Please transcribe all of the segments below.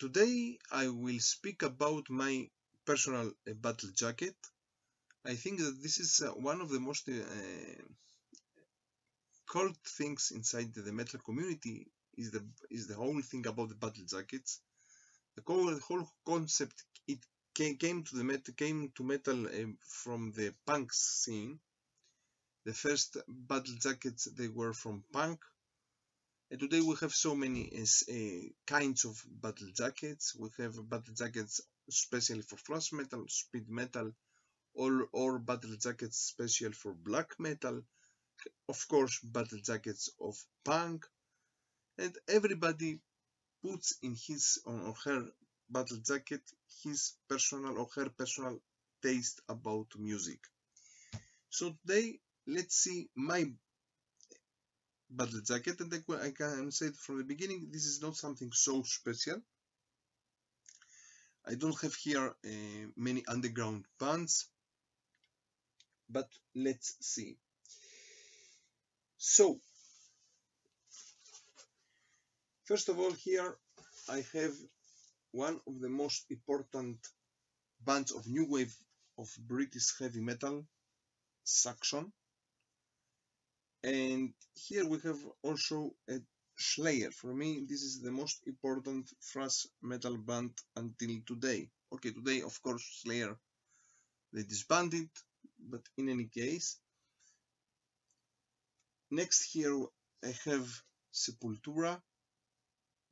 Today I will speak about my personal battle jacket. I think that this is one of the most cult things inside the metal community is the whole thing about the battle jackets. The whole concept came to metal from the punk scene. The first battle jackets they were from punk. And today we have so many kinds of battle jackets. We have battle jackets especially for thrash metal, speed metal, or battle jackets special for black metal. Of course, battle jackets of punk, and everybody puts in his or her battle jacket his personal or her personal taste about music. So today, let's see my battle jacket, and I can say from the beginning, this is not something so special. I don't have here many underground bands, but let's see. So, first of all, here I have one of the most important bands of new wave of British heavy metal, Saxon. And here we have also a Slayer. For me, this is the most important thrash metal band until today. Okay, today, of course, Slayer, they disbanded, but in any case. Next here I have Sepultura,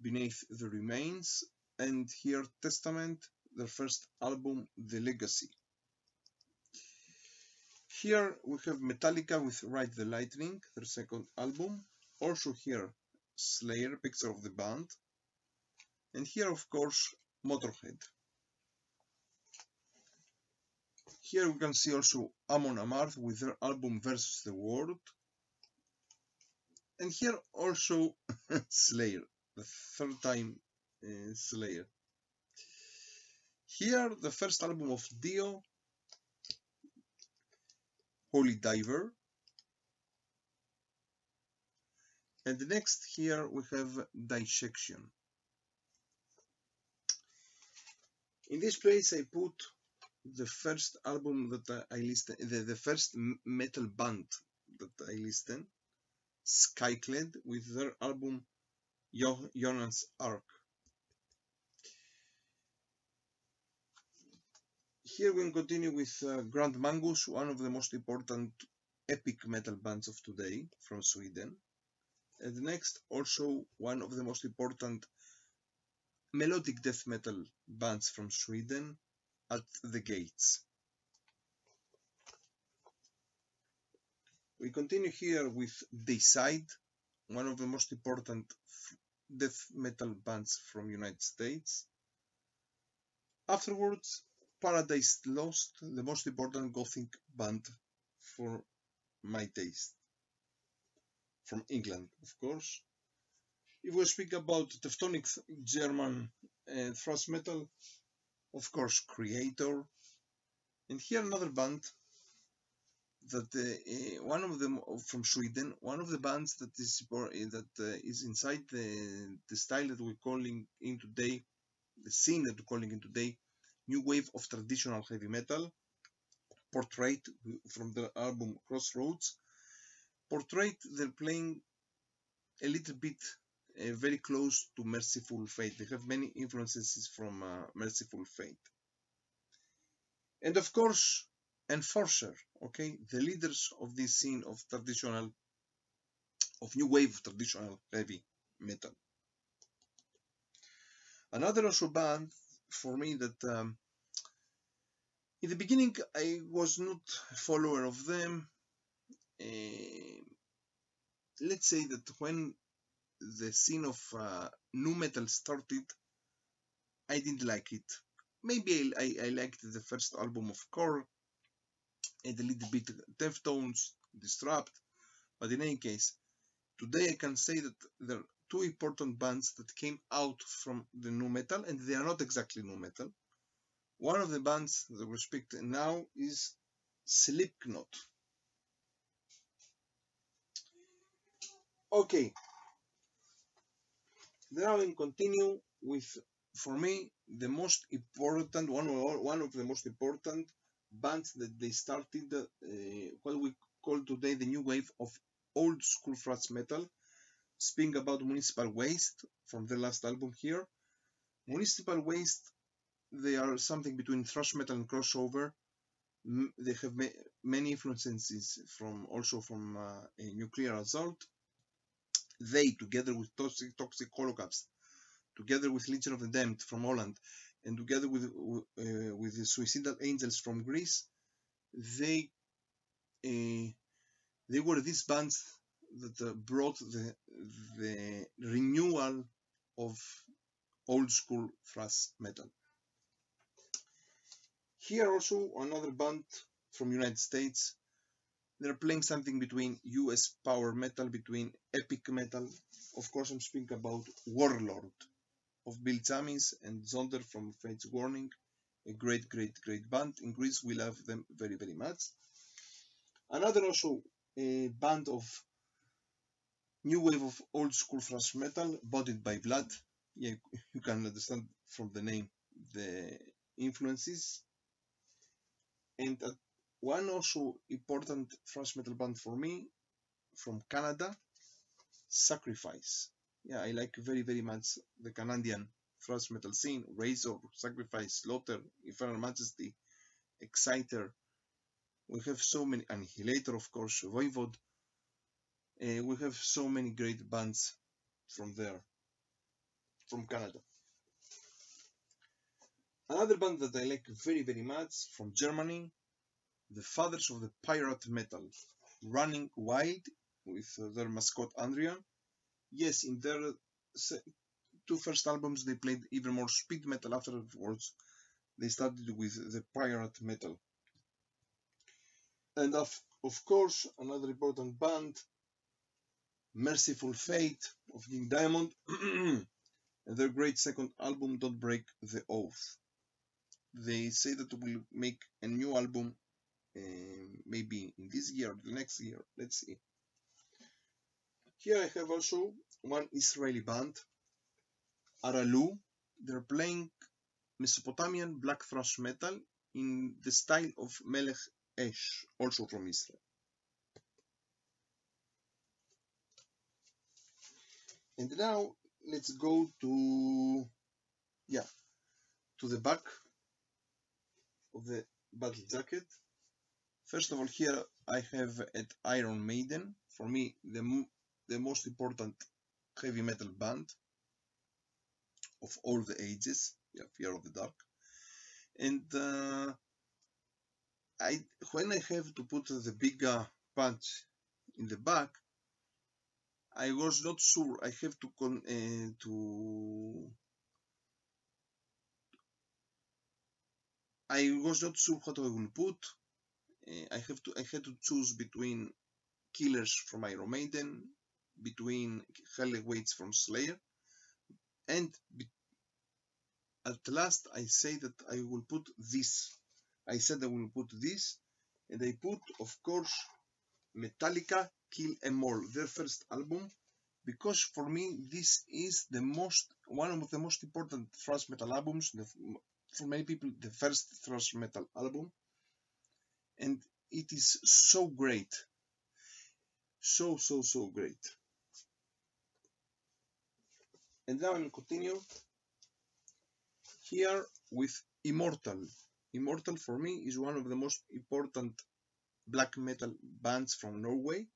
Beneath the Remains, and here Testament, their first album, The Legacy. Here we have Metallica with Ride the Lightning, their second album. Also here Slayer, picture of the band. And here of course Motorhead. Here we can see also Amon Amarth with their album Versus the World. And here also Slayer, the third time Slayer. Here the first album of Dio, Holy Diver. And next here we have Dissection. In this place I put the first album that I listed, the first metal band that I listed, Skyclad, with their album Jonans Ark. Here we continue with Grand Mangus, one of the most important epic metal bands of today from Sweden. And next, also one of the most important melodic death metal bands from Sweden, At the Gates. We continue here with Deicide, one of the most important death metal bands from United States. Afterwards, Paradise Lost, the most important gothic band for my taste. From England, of course. If we speak about Teutonic German thrash metal, of course, Kreator. And here another band that one of them from Sweden, one of the bands that is inside the style that we're calling in today, the scene that we're calling in today, new wave of traditional heavy metal. Portrait from the album Crossroads. Portrait, they're playing a little bit very close to Merciful Fate. They have many influences from Merciful Fate. And of course, Enforcer, okay, the leaders of this scene of new wave of traditional heavy metal. Another also band for me that in the beginning I was not a follower of them. Let's say that when the scene of nu metal started, I didn't like it. Maybe I liked the first album of Core and a little bit Deftones, Disrupt, but in any case, today I can say that there are two important bands that came out from the nu metal, and they are not exactly nu metal. One of the bands that we speak now is Slipknot. Okay, now I continue with for me, the most important one of the most important bands that they started what we call today the new wave of old school thrash metal. Speaking about Municipal Waste from the last album here, Municipal Waste, they are something between thrash metal and crossover. They have many influences from Nuclear Assault. They, together with Toxic Holocaust, together with Legion of the Damned from Holland, and together with the Suicidal Angels from Greece, they were these bands that brought the renewal of old school thrash metal. Here also another band from United States. They're playing something between US power metal, between epic metal. Of course, I'm speaking about Warlord of Bill Chammis and Zonder from Fates Warning. A great band. In Greece, we love them very, very much. Another also a band of new wave of old school thrash metal, Bodied by Blood. Yeah, you can understand from the name the influences. And one also important thrash metal band for me from Canada, Sacrifice. Yeah, I like very, very much the Canadian thrash metal scene. Razor, Sacrifice, Slaughter, Infernal Majesty, Exciter. We have so many, Annihilator, of course, Voivod. We have so many great bands from there, from Canada. Another band that I like very, very much from Germany, the fathers of the pirate metal, Running Wild, with their mascot Andrian. Yes, in their two first albums they played even more speed metal. Afterwards they started with the pirate metal. And of course another important band, Merciful Fate of King Diamond, and their great second album, Don't Break the Oath. They say that we'll make a new album maybe in this year or the next year. Let's see. Here I have also one Israeli band, Aralu. They're playing Mesopotamian black thrash metal in the style of Melech Esh, also from Israel. And now let's go to the back of the battle jacket. First of all, here I have at Iron Maiden, for me the most important heavy metal band of all the ages. Yeah, Fear of the Dark. And when I have to put the bigger punch in the back, I was not sure. I have I was not sure what I will put. I had to choose between Killers from Iron Maiden, between Hell Awaits from Slayer, and at last I say that I will put this. I said I will put this, and I put, of course, Metallica Kill 'Em All, their first album, because for me this is one of the most important thrash metal albums. For many people, the first thrash metal album, and it is so great, so great. And now I'll continue here with Immortal. Immortal for me is one of the most important black metal bands from Norway,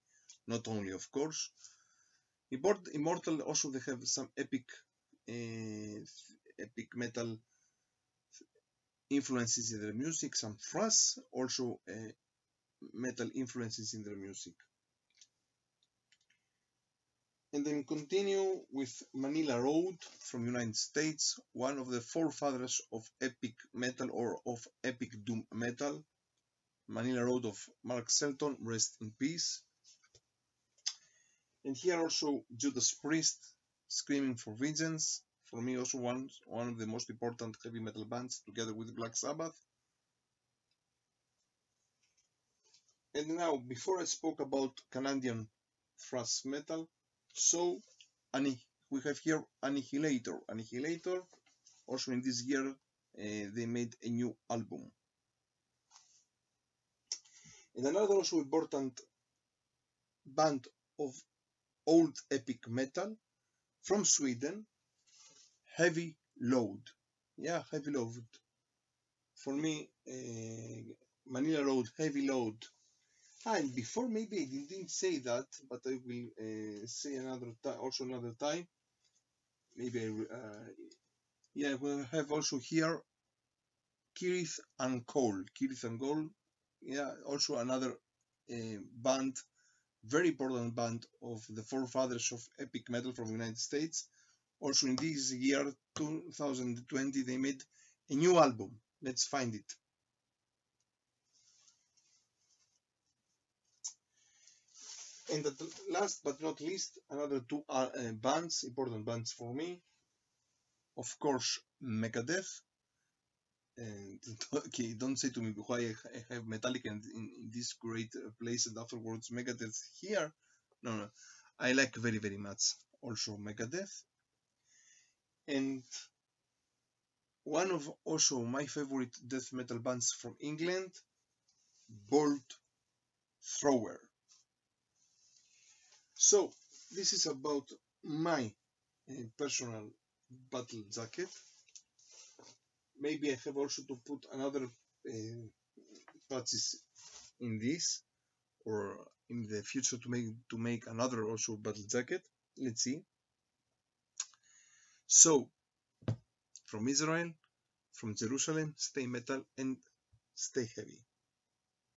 not only of course. Immortal also they have some epic metal influences in their music, some thrash also metal influences in their music. And then continue with Manila Road from United States, one of the forefathers of epic metal or of epic doom metal. Manila Road of Mark Shelton, rest in peace. And here also Judas Priest, Screaming for Vengeance. For me also one of the most important heavy metal bands, together with Black Sabbath. And now, before I spoke about Canadian thrash metal, so we have here Annihilator. Annihilator Also in this year they made a new album. And another also important band of old epic metal from Sweden, Heavy Load. Yeah, Heavy Load. For me, Manila Road, Heavy Load. And before maybe I didn't say that, but I will say another time, also another time. Maybe yeah, we'll have also here Kirith and Cole. Kirith and Cole, yeah, also another band, very important band of the forefathers of epic metal from the United States. Also in this year, 2020, they made a new album. Let's find it. And last but not least, another two bands, important bands for me. Of course, Megadeth. And okay, don't say to me why I have Metallica in this great place and afterwards Megadeth here. No, I like very, very much also Megadeth. And one of also my favorite death metal bands from England, Bolt Thrower. So this is about my personal battle jacket. Maybe I have also to put another patches in this, or in the future to make another also battle jacket. Let's see. So from Israel, from Jerusalem, stay metal and stay heavy.